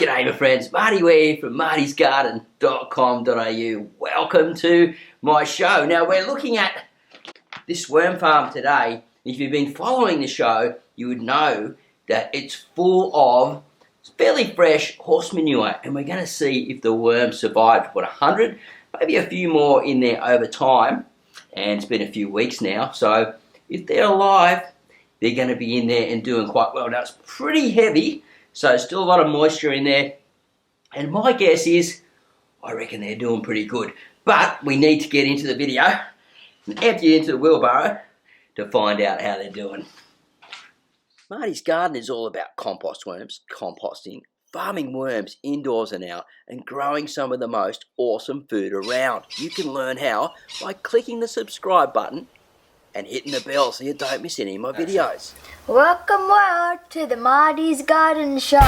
G'day my friends, Marty Ware from martysgarden.com.au. Welcome to my show. Now we're looking at this worm farm today. If you've been following the show, you would know that it's full of fairly fresh horse manure, and we're going to see if the worms survived, 100, maybe a few more in there over time, and it's been a few weeks now, so if they're alive, they're going to be in there and doing quite well. Now it's pretty heavy, so still a lot of moisture in there, and my guess is, I reckon they're doing pretty good. But we need to get into the video and empty into the wheelbarrow to find out how they're doing. Marty's Garden is all about compost worms, composting, farming worms indoors and out, and growing some of the most awesome food around. You can learn how by clicking the subscribe button and hitting the bell so you don't miss any of my videos. Welcome to the Marty's Garden Show.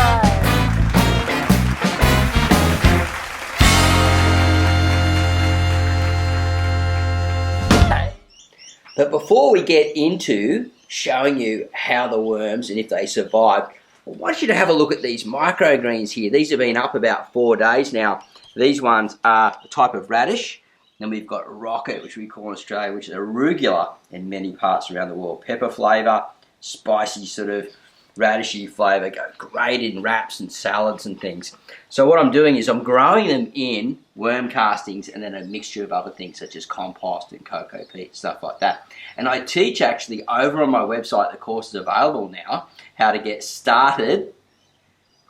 But before we get into showing you how the worms and if they survive, I want you to have a look at these microgreens here. These have been up about 4 days now. These ones are a type of radish. Then we've got rocket, which we call in Australia, which is arugula in many parts around the world. Pepper flavour, spicy sort of radishy flavour, go great in wraps and salads and things. So what I'm doing is I'm growing them in worm castings and then a mixture of other things such as compost and cocoa peat, stuff like that. And I teach actually over on my website, the course is available now, how to get started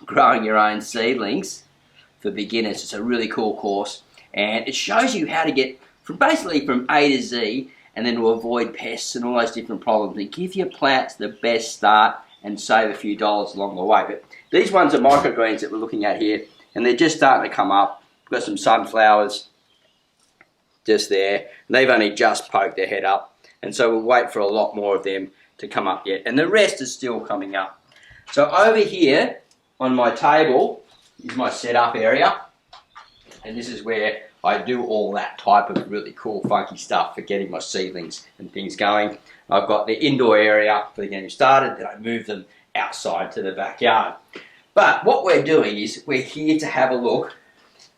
growing your own seedlings for beginners. It's a really cool course. And it shows you how to get from basically from A to Z and then to avoid pests and all those different problems and give your plants the best start and save a few dollars along the way. But these ones are microgreens that we're looking at here, and they're just starting to come up. We've got some sunflowers just there, and they've only just poked their head up, and so we'll wait for a lot more of them to come up yet, and the rest is still coming up. So over here on my table is my setup area. And this is where I do all that type of really cool, funky stuff for getting my seedlings and things going. I've got the indoor area for getting started, then I move them outside to the backyard. But what we're doing is we're here to have a look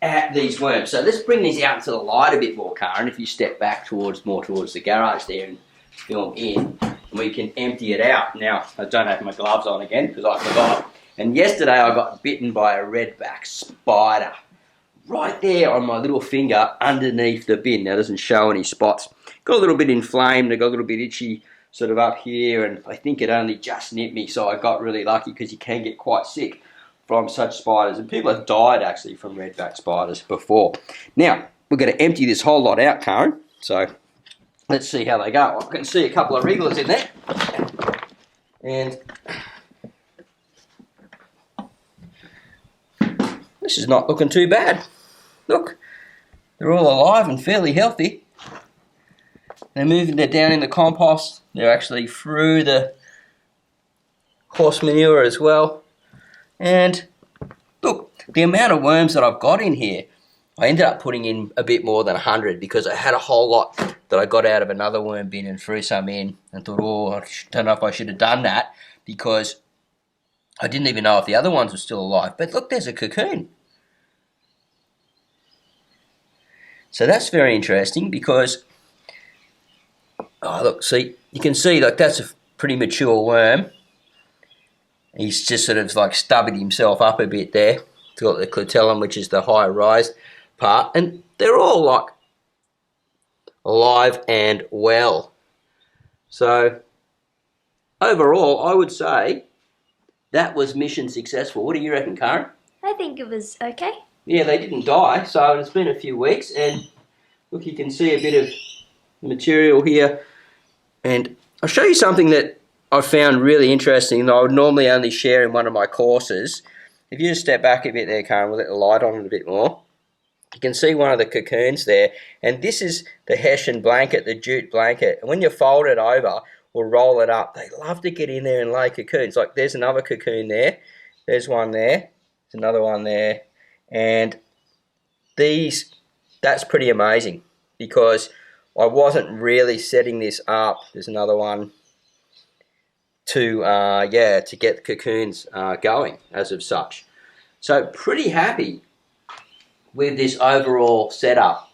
at these worms. So let's bring these out into the light a bit more, Karen. If you step back more towards the garage there and film in, and we can empty it out. Now, I don't have my gloves on again because I forgot. And yesterday I got bitten by a redback spider. Right there on my little finger underneath the bin. Now it doesn't show any spots. Got a little bit inflamed, I got a little bit itchy sort of up here, and I think it only just nipped me, so I got really lucky because you can get quite sick from such spiders. And people have died actually from redback spiders before. Now, we're going to empty this whole lot out, Karen. So let's see how they go. I can see a couple of wrigglers in there. And this is not looking too bad. Look, they're all alive and fairly healthy. They're moving down in the compost. They're actually through the horse manure as well. And look, the amount of worms that I've got in here, I ended up putting in a bit more than 100 because I had a whole lot that I got out of another worm bin and threw some in and thought, oh, I don't know if I should have done that because I didn't even know if the other ones were still alive. But look, there's a cocoon. So that's very interesting because, oh look, see, you can see like that's a pretty mature worm. He's just sort of like stubbing himself up a bit there. It's got the clitellum, which is the high rise part, and they're all like alive and well. So overall, I would say that was mission successful. What do you reckon, Karen? I think it was okay. Yeah, they didn't die, so it's been a few weeks, and look, you can see a bit of material here. And I'll show you something that I found really interesting that I would normally only share in one of my courses. If you just step back a bit there, Karen, we'll let the light on it a bit more. You can see one of the cocoons there, and this is the Hessian blanket, the jute blanket. And when you fold it over or roll it up, they love to get in there and lay cocoons. Like there's another cocoon there, there's one there, there's another one there. And that's pretty amazing because I wasn't really setting this up. There's another one to get the cocoons going as of such. So pretty happy with this overall setup.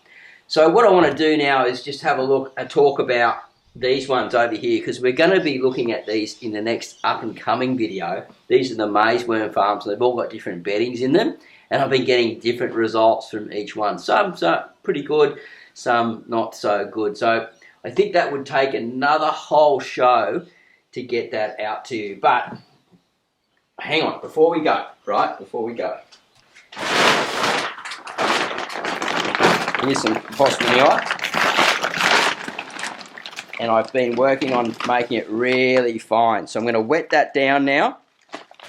So what I want to do now is just have a look and talk about these ones over here, because we're going to be looking at these in the next up and coming video. These are the maize worm farms. They've all got different beddings in them, and I've been getting different results from each one. Some pretty good, some not so good. So I think that would take another whole show to get that out to you. But hang on, before we go, here's some Boss Manure. And I've been working on making it really fine. So I'm going to wet that down now.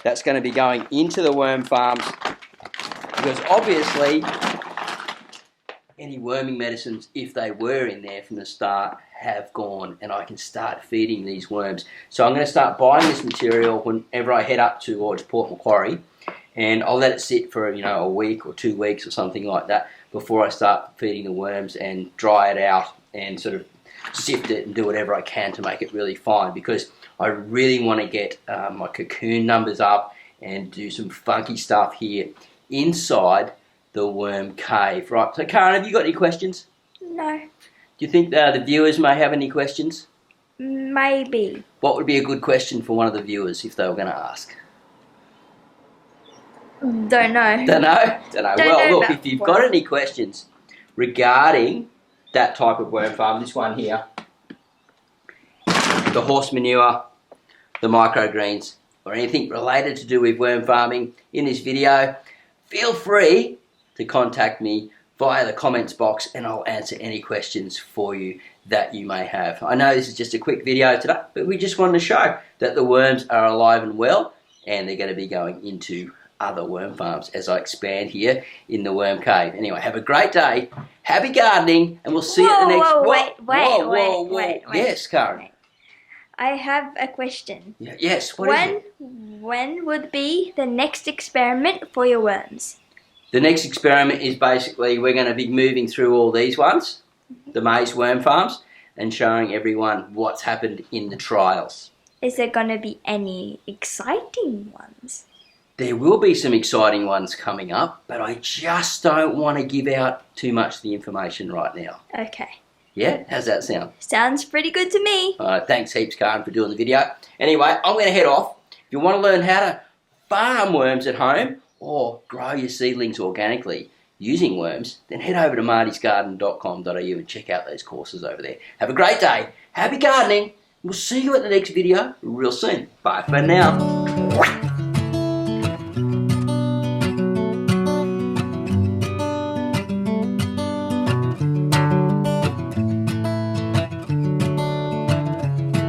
That's going to be going into the worm farms, because obviously any worming medicines, if they were in there from the start, have gone, and I can start feeding these worms. So I'm going to start buying this material whenever I head up towards Port Macquarie, and I'll let it sit for, you know, a week or 2 weeks or something like that before I start feeding the worms and dry it out and sort of sift it and do whatever I can to make it really fine, because I really want to get my cocoon numbers up and do some funky stuff here inside the worm cave. Right, so Karen, have you got any questions? No. Do you think the viewers may have any questions? Maybe. What would be a good question for one of the viewers if they were going to ask? Don't know. Don't know? Well, look, if you've got worms. any questions regarding that type of worm farm, this one here, the horse manure, the microgreens, or anything related to do with worm farming in this video, feel free to contact me via the comments box, and I'll answer any questions for you that you may have. I know this is just a quick video today, but we just wanted to show that the worms are alive and well, and they're going to be going into other worm farms as I expand here in the worm cave. Anyway, have a great day, happy gardening, and we'll see you at the next... Wait. Yes, Karen. I have a question. Yes, what is it? When would be the next experiment for your worms? The next experiment is basically we're going to be moving through all these ones, the maize worm farms, and showing everyone what's happened in the trials. Is there going to be any exciting ones? There will be some exciting ones coming up, but I just don't want to give out too much of the information right now. Okay. Yeah? How's that sound? Sounds pretty good to me. Thanks heaps, Karen, for doing the video. Anyway, I'm going to head off. If you want to learn how to farm worms at home or grow your seedlings organically using worms, then head over to martysgarden.com.au and check out those courses over there. Have a great day. Happy gardening. We'll see you at the next video real soon. Bye for now.